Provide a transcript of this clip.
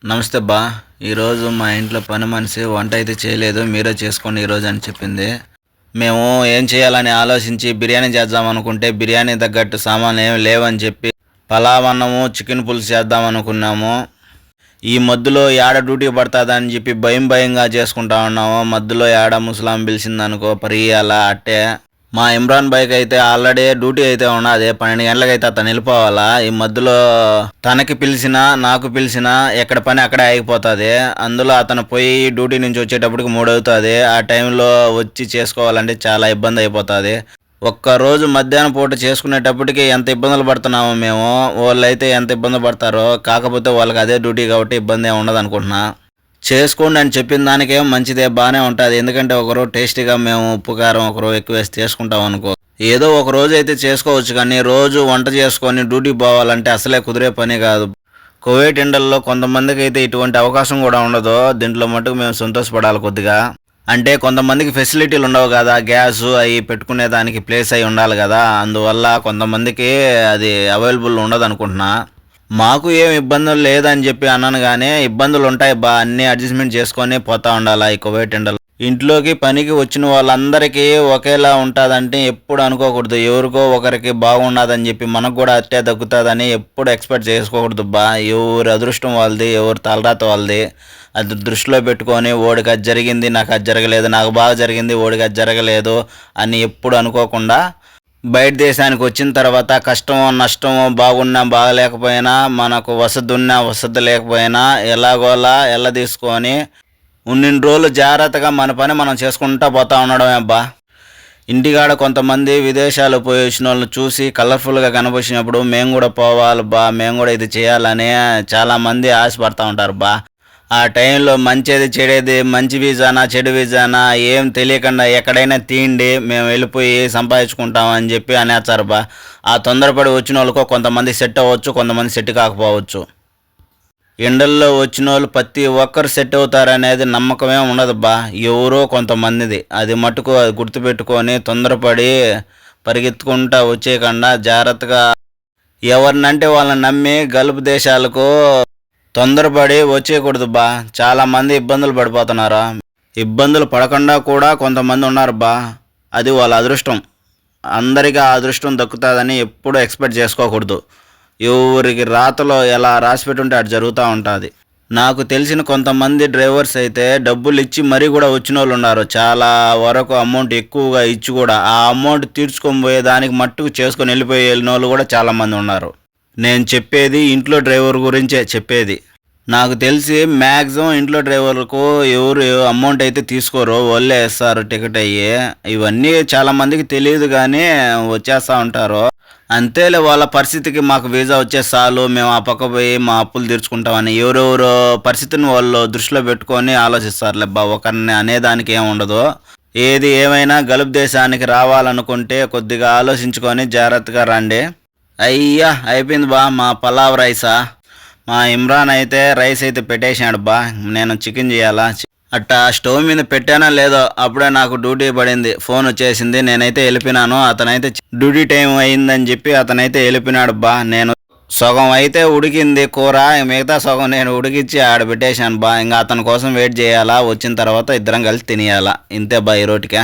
నమస్తే బా. ఈరోజు మా ఇంట్లో పని మనిషి వంట అయితే చేయలేదు, మీరే చేసుకోండి ఈరోజు అని చెప్పింది. మేము ఏం చేయాలని ఆలోచించి బిర్యానీ చేద్దాం అనుకుంటే బిర్యానీ తగ్గట్టు సామాన్లు ఏమి లేవని చెప్పి పలావ్ అన్నము చికెన్ పులుసు చేద్దాం అనుకున్నాము. ఈ మధ్యలో ఏడ డ్యూటీ పడుతుందని చెప్పి భయంగా చేసుకుంటా ఉన్నాము. మధ్యలో ఏడ ముసలాం పిలిచిందనుకో పరిగెలా అట్టే. మా ఇమ్రాన్ బైక్ అయితే ఆల్రెడీ డ్యూటీ అయితే ఉన్నది, 12 గంటలకైతే అతను వెళ్ళిపోవాలా. ఈ మధ్యలో తనకి పిలిచినా నాకు పిలిచినా ఎక్కడ పని అక్కడే ఆగిపోతుంది. అందులో అతను పోయి డ్యూటీ నుంచి వచ్చేటప్పటికి 3 అవుతుంది. ఆ టైంలో వచ్చి చేసుకోవాలంటే చాలా ఇబ్బంది అయిపోతుంది. ఒక్కరోజు మధ్యాహ్నం పూట చేసుకునేటప్పటికి ఎంత ఇబ్బందులు పడుతున్నామో మేము, వాళ్ళు అయితే ఎంత ఇబ్బంది పడతారో. కాకపోతే వాళ్ళకి అదే డ్యూటీ కాబట్టి ఇబ్బంది ఏమి ఉండదు అనుకుంటున్నా. చేసుకోండి అని చెప్పిన దానికేమో మంచిదే, బాగానే ఉంటుంది. ఎందుకంటే ఒకరు టేస్టీగా మేము ఉప్పు కారం ఒకరు ఎక్కువ వేసి చేసుకుంటాం అనుకో, ఏదో ఒక రోజు అయితే చేసుకోవచ్చు. కానీ రోజు వంట చేసుకొని డ్యూటీ పోవాలంటే అసలే కుదిరే పని కాదు. కోవిడ్ ఎండల్లో కొంతమందికి అయితే ఇటువంటి అవకాశం కూడా ఉండదు. దీంట్లో మటుకు మేము సంతోషపడాలి కొద్దిగా. అంటే కొంతమందికి ఫెసిలిటీలు ఉండవు కదా, గ్యాస్ అవి పెట్టుకునే దానికి ప్లేస్ అయి ఉండాలి కదా. అందువల్ల కొంతమందికి అది అవైలబుల్ ఉండదు అనుకుంటున్నా. మాకు ఏం ఇబ్బందులు లేదని చెప్పి అన్నాను, కానీ ఇబ్బందులు ఉంటాయి బా. అన్నీ అడ్జస్ట్మెంట్ చేసుకొని పోతా ఉండాలి ఈ కోవిడ్ ఎండలు. ఇంట్లోకి పనికి వచ్చిన వాళ్ళందరికీ ఒకేలా ఉంటుందంటే ఎప్పుడు అనుకోకూడదు. ఎవరికో ఒకరికి బాగుండదని చెప్పి మనకు కూడా అట్టే దక్కుతుందని ఎప్పుడు ఎక్స్పెక్ట్ చేసుకోకూడదు బా. ఎవరి అదృష్టం వాళ్ళది, ఎవరి తలరాత వాళ్ళది. అది దృష్టిలో పెట్టుకొని ఓడికి అది జరిగింది నాకు అది జరగలేదు, నాకు బాగా జరిగింది ఓడికి అది జరగలేదు అని ఎప్పుడు అనుకోకుండా బయట దేశానికి వచ్చిన తర్వాత కష్టమో నష్టమో బాగున్నా బాగలేకపోయినా మనకు వసతి ఉన్నా వసతి లేకపోయినా ఎలాగోలా ఎలా తీసుకొని ఉన్నిన్ని రోజులు జాగ్రత్తగా మన పని మనం చేసుకుంటూ పోతా ఉండడమే అబ్బా. ఇంటికాడ కొంతమంది విదేశాలు పోయి వచ్చిన వాళ్ళు చూసి కలర్ఫుల్గా కనిపించినప్పుడు మేము కూడా పోవాలి బా, మేము కూడా ఇది చేయాలని చాలామంది ఆశపడతా ఉంటారు బా. ఆ టైంలో మంచిది చెడేది, మంచి వీజానా చెడు వీజానా ఏం తెలియకుండా ఎక్కడైనా తీండి మేము వెళ్ళిపోయి సంపాదించుకుంటామని చెప్పి అనేస్తారు బా. ఆ తొందరపడి వచ్చిన వాళ్ళకో కొంతమంది సెట్ అవ్వచ్చు, కొంతమంది సెట్ కాకపోవచ్చు. ఎండల్లో వచ్చిన వాళ్ళు ప్రతి ఒక్కరు సెట్ అవుతారనేది నమ్మకమే ఉండదు బా, ఎవరో కొంతమందిది. అది మటుకు అది గుర్తుపెట్టుకొని తొందరపడి పరిగెత్తుకుంటా వచ్చేయకుండా జాగ్రత్తగా ఎవరినంటే వాళ్ళని నమ్మి గల్ఫ్ దేశాలకు తొందరపడి వచ్చేయకూడదు బా. చాలామంది ఇబ్బందులు పడిపోతున్నారు. ఇబ్బందులు పడకుండా కూడా కొంతమంది ఉన్నారు బా, అది వాళ్ళ అదృష్టం. అందరికీ ఆ అదృష్టం దక్కుతుందని ఎప్పుడూ ఎక్స్పెక్ట్ చేసుకోకూడదు. ఎవరికి రాతలో ఎలా రాసిపెట్టి ఉంటే అటు జరుగుతూ ఉంటుంది. నాకు తెలిసిన కొంతమంది డ్రైవర్స్ అయితే డబ్బులు ఇచ్చి మరీ కూడా వచ్చిన వాళ్ళు ఉన్నారు. చాలా వరకు అమౌంట్ ఎక్కువగా ఇచ్చి కూడా ఆ అమౌంట్ తీర్చుకొని పోయే దానికి మట్టుకు చేసుకొని వెళ్ళిపోయి వెళ్ళిన వాళ్ళు కూడా చాలామంది ఉన్నారు. నేను చెప్పేది ఇంట్లో డ్రైవర్ గురించే చెప్పేది. నాకు తెలిసి మ్యాక్సిమం ఇంట్లో డ్రైవర్లకు ఎవరు అమౌంట్ అయితే తీసుకోరు, వాళ్ళే వేస్తారు టికెట్ అయ్యి. ఇవన్నీ చాలామందికి తెలియదు కానీ వచ్చేస్తూ ఉంటారు. అంతేలే, వాళ్ళ పరిస్థితికి మాకు వీసా వచ్చే చాలు, మేము ఆ పక్క పోయి మా అప్పులు తీర్చుకుంటామని ఎవరెవరో పరిస్థితిని వాళ్ళు దృష్టిలో పెట్టుకొని ఆలోచిస్తారులే బా. ఒకరిని అనేదానికి ఏమి ఉండదు. ఏది ఏమైనా గల్ఫ్ దేశానికి రావాలనుకుంటే కొద్దిగా ఆలోచించుకొని జాగ్రత్తగా రండి. అయ్యా అయిపోయింది బా మా పలావ్ రైసా. మా ఇమ్రాన్ అయితే రైస్ అయితే పెట్టేసాడు బా, నేను చికెన్ చేయాలా. అట్టా స్టవ్ మీద పెట్టానో లేదో అప్పుడే నాకు డ్యూటీ పడింది, ఫోన్ వచ్చేసింది. నేనైతే వెళ్ళిపోయినాను. అతనైతే డ్యూటీ టైం అయిందని చెప్పి అతనైతే వెళ్ళిపోయినాడు బా. నేను సగం అయితే ఉడికింది కూర, మిగతా సగం నేను ఉడికిచ్చి ఆడ పెట్టేశాను బా. ఇంకా అతని కోసం వెయిట్ చేయాలా, వచ్చిన తర్వాత ఇద్దరం కలిసి తినేయాలా. ఇంతే బా ఈ రోటికే.